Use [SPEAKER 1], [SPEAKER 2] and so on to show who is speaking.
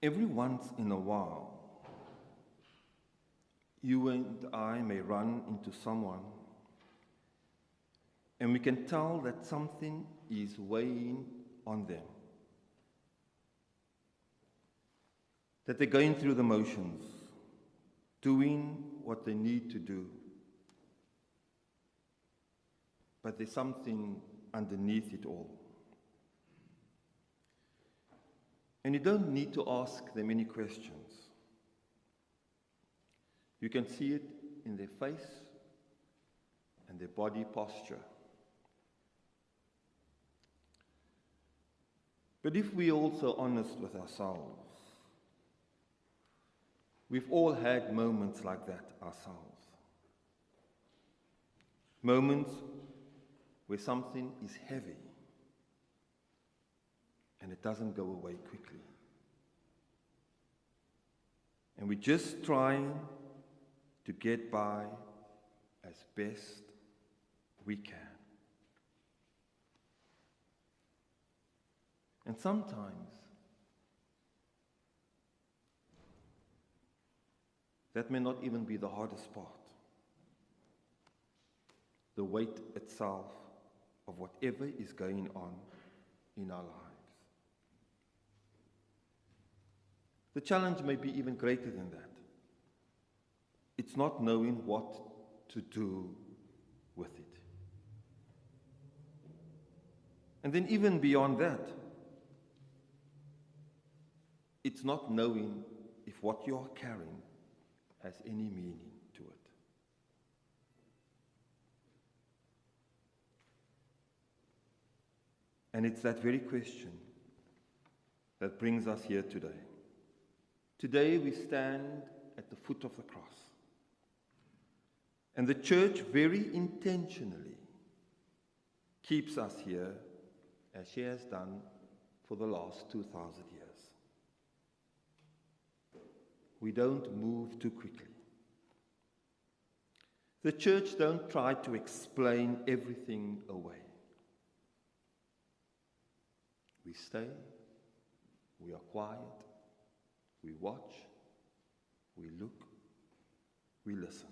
[SPEAKER 1] Every once in a while, you and I may run into someone and we can tell that something is weighing on them, that they're going through the motions, doing what they need to do, but there's something underneath it all. And you don't need to ask them any questions. You can see it in their face and their body posture. But if we're also honest with ourselves, we've all had moments like that ourselves. Moments where something is heavy and it doesn't go away quickly. And we're just trying to get by as best we can. And sometimes that may not even be the hardest part. The weight itself of whatever is going on in our lives. The challenge may be even greater than that. It's not knowing what to do with it. And then even beyond that, it's not knowing if what you're carrying has any meaning to it. And it's that very question that brings us here today. Today we stand at the foot of the cross. And the church very intentionally keeps us here as she has done for the last 2,000 years. We don't move too quickly. The church don't try to explain everything away. We stay, we are quiet, we watch, we look, we listen.